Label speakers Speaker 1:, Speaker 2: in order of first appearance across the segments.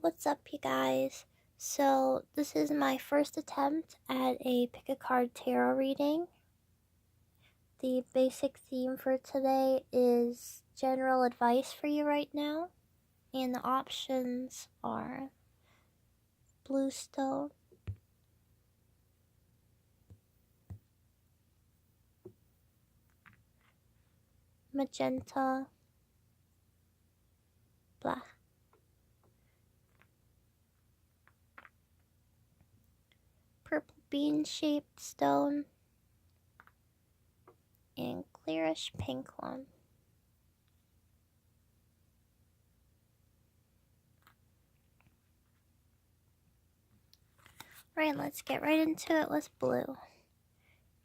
Speaker 1: What's up, you guys? So, this is my first attempt at a pick a card tarot reading. The basic theme for today is general advice for you right now, and the options are bluestone, magenta, black, purple bean-shaped stone, and clearish pink one. Right, let's get right into it. Let's blue.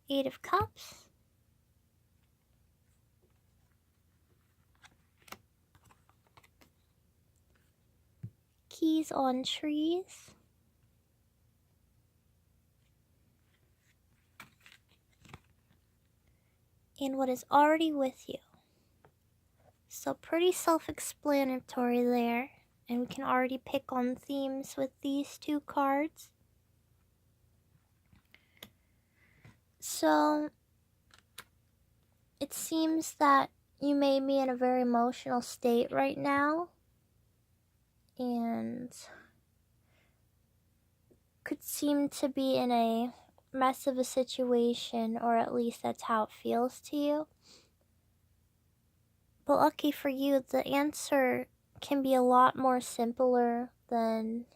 Speaker 1: 8 of Cups, keys on trees, and what is already with you. So pretty self-explanatory there, and we can already pick on themes with these two cards. So it seems that you may be in a very emotional state right now, and could seem to be in a mess of a situation, or at least that's how it feels to you. But lucky for you, the answer can be a lot more simpler than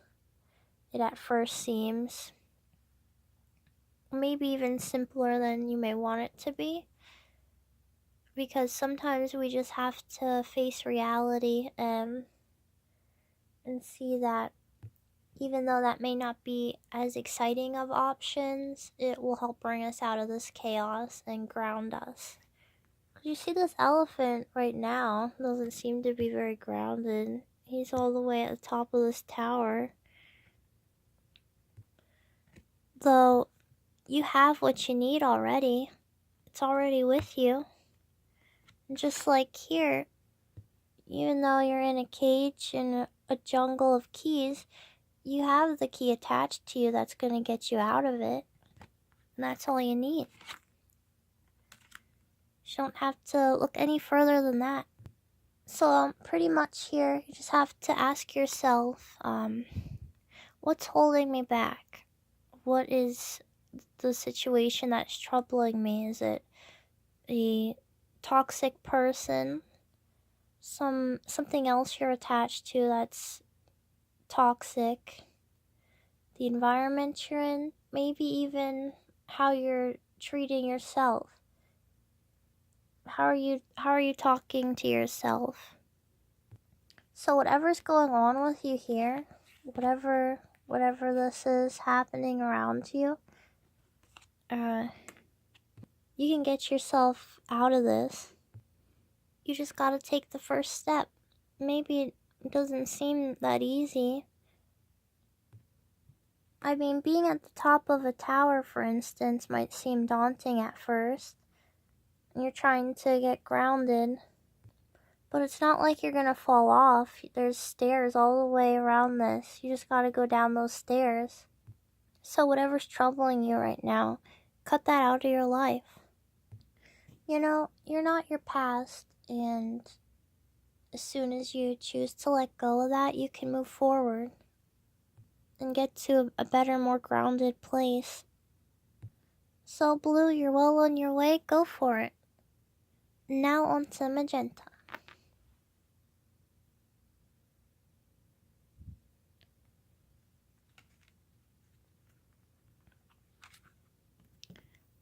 Speaker 1: it at first seems. Maybe even simpler than you may want it to be. Because sometimes we just have to face reality and see that even though that may not be as exciting of options, it will help bring us out of this chaos and ground us. You see, this elephant right now doesn't seem to be very grounded. He's all the way at the top of this tower. Though you have what you need already. It's already with you. Just like here, even though you're in a cage in a jungle of keys, you have the key attached to you that's going to get you out of it. And that's all you need. You don't have to look any further than that. So pretty much here, you just have to ask yourself, what's holding me back? What is the situation that's troubling me? Is it a toxic person? Something else you're attached to that's toxic? The environment you're in? Maybe even how you're treating yourself. How are you talking to yourself? So whatever's going on with you here, whatever this is happening around you, you can get yourself out of this. You just gotta take the first step. Maybe it doesn't seem that easy. I mean, being at the top of a tower, for instance, might seem daunting at first. You're trying to get grounded, but it's not like you're gonna fall off. There's stairs all the way around this. You just gotta go down those stairs. So whatever's troubling you right now, cut that out of your life. You know, you're not your past, and as soon as you choose to let go of that, you can move forward and get to a better, more grounded place. So blue, you're well on your way, go for it. Now on to magenta.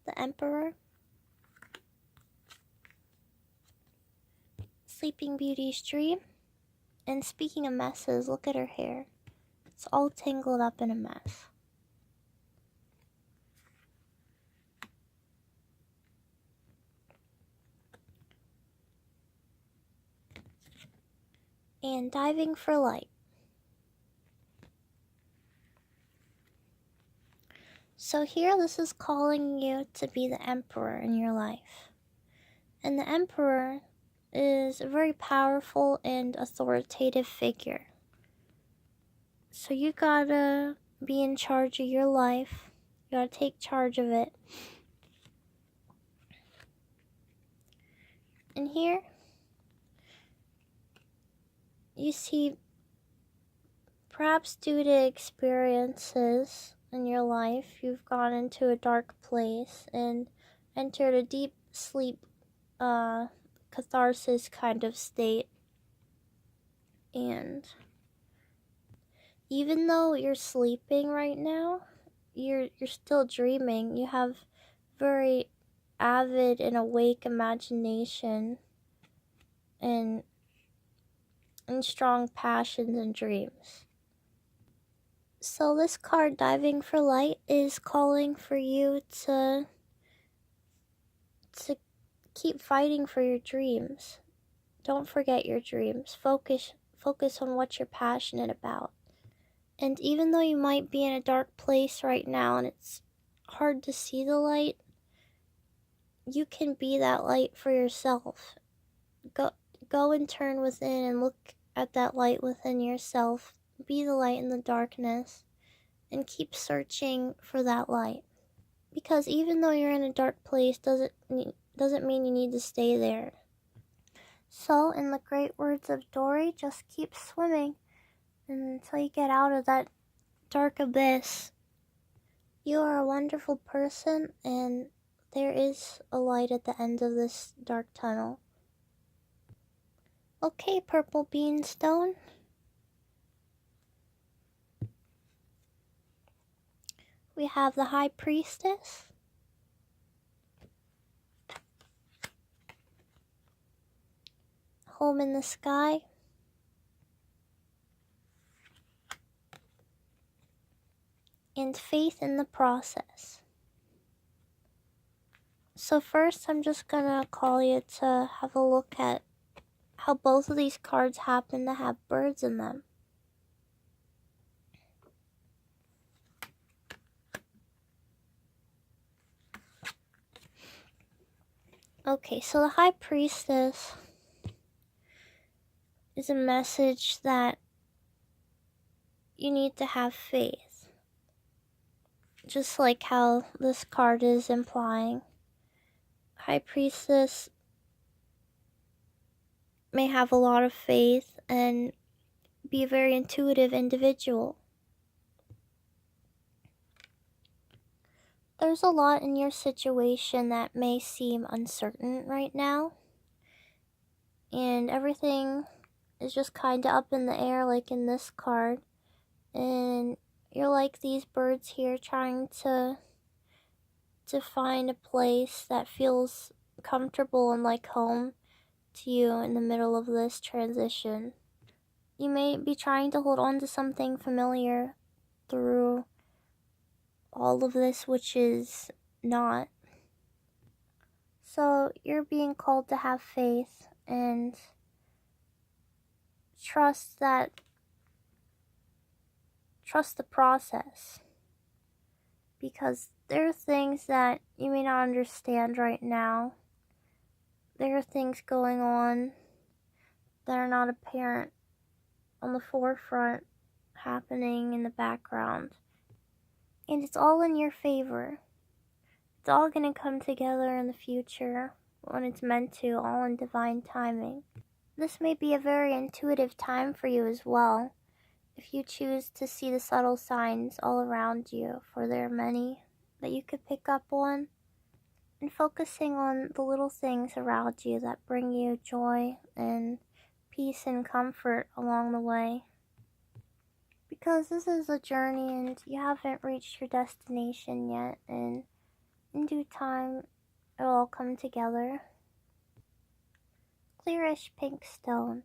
Speaker 1: The Emperor, Sleeping Beauty's dream, and speaking of messes, look at her hair. It's all tangled up in a mess. And diving for light. So here, this is calling you to be the Emperor in your life. And the Emperor is a very powerful and authoritative figure. So you gotta be in charge of your life. You gotta take charge of it. And here, you see, perhaps due to experiences in your life, you've gone into a dark place and entered a deep sleep, catharsis kind of state. And even though you're sleeping right now, you're still dreaming. You have very avid and awake imagination and strong passions and dreams. So this card, Diving for Light, is calling for you to keep fighting for your dreams. Don't forget your dreams. Focus on what you're passionate about. And even though you might be in a dark place right now and it's hard to see the light, you can be that light for yourself. Go and turn within and look at that light within yourself. Be the light in the darkness and keep searching for that light. Because even though you're in a dark place doesn't mean you need to stay there. So, in the great words of Dory, just keep swimming until you get out of that dark abyss. You are a wonderful person, and there is a light at the end of this dark tunnel. Okay, Purple Beanstone. We have the High Priestess. Home in the Sky. And Faith in the Process. So first, I'm just gonna call you to have a look at how both of these cards happen to have birds in them. Okay, so the High Priestess is a message that you need to have faith. Just like how this card is implying. High Priestess may have a lot of faith and be a very intuitive individual. There's a lot in your situation that may seem uncertain right now. And everything is just kind of up in the air, like in this card. And you're like these birds here trying to find a place that feels comfortable and like home to you in the middle of this transition. You may be trying to hold on to something familiar through all of this, which is not. So you're being called to have faith and trust the process. Because there are things that you may not understand right now. There are things going on that are not apparent on the forefront, happening in the background. And it's all in your favor. It's all going to come together in the future when it's meant to, all in divine timing. This may be a very intuitive time for you as well, if you choose to see the subtle signs all around you, for there are many that you could pick up on, and focusing on the little things around you that bring you joy and peace and comfort along the way. Because this is a journey and you haven't reached your destination yet, and in due time it'll all come together. Clearish pink stone.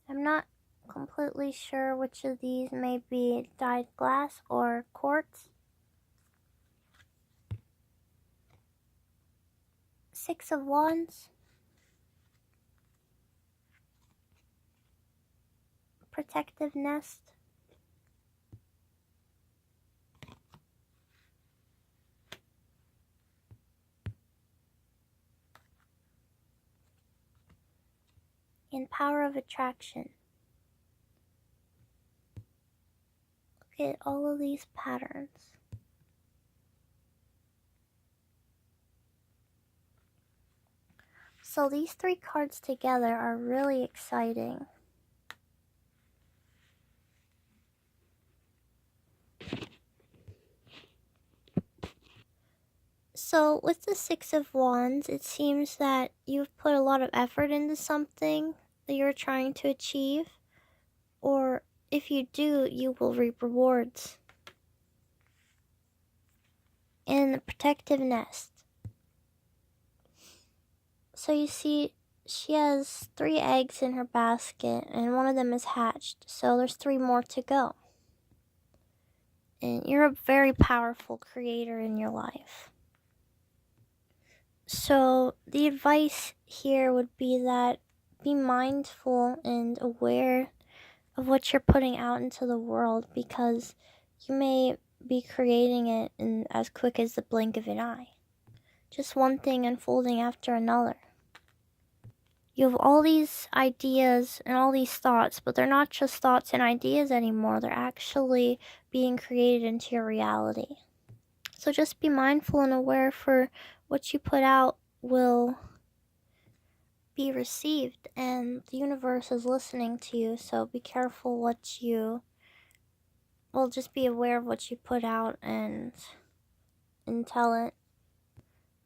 Speaker 1: I'm not completely sure which of these may be dyed glass or quartz. 6 of Wands. Protective Nest. And Power of Attraction. at all of these patterns. So these 3 cards together are really exciting. So with the 6 of Wands, it seems that you've put a lot of effort into something that you're trying to achieve. Or if you do, you will reap rewards. And the protective nest. So you see, she has 3 eggs in her basket, and one of them is hatched. So there's 3 more to go. And you're a very powerful creator in your life. So the advice here would be that be mindful and aware of what you're putting out into the world, because you may be creating it in as quick as the blink of an eye. Just one thing unfolding after another. You have all these ideas and all these thoughts, but they're not just thoughts and ideas anymore. They're actually being created into your reality. So just be mindful and aware for what you put out will be received, and the universe is listening to you. So be careful what you, well, just be aware of what you put out and tell it.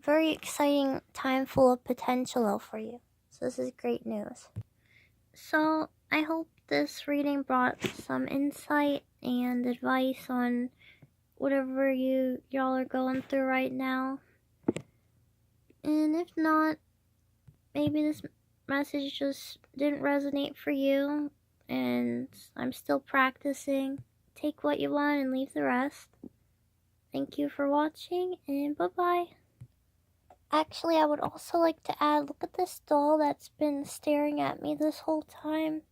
Speaker 1: Very exciting time full of potential though for you. So this is great news. So I hope this reading brought some insight and advice on whatever y'all are going through right now. And if not, maybe this message just didn't resonate for you, and I'm still practicing. Take what you want and leave the rest. Thank you for watching, and bye-bye. Actually, I would also like to add, look at this doll that's been staring at me this whole time.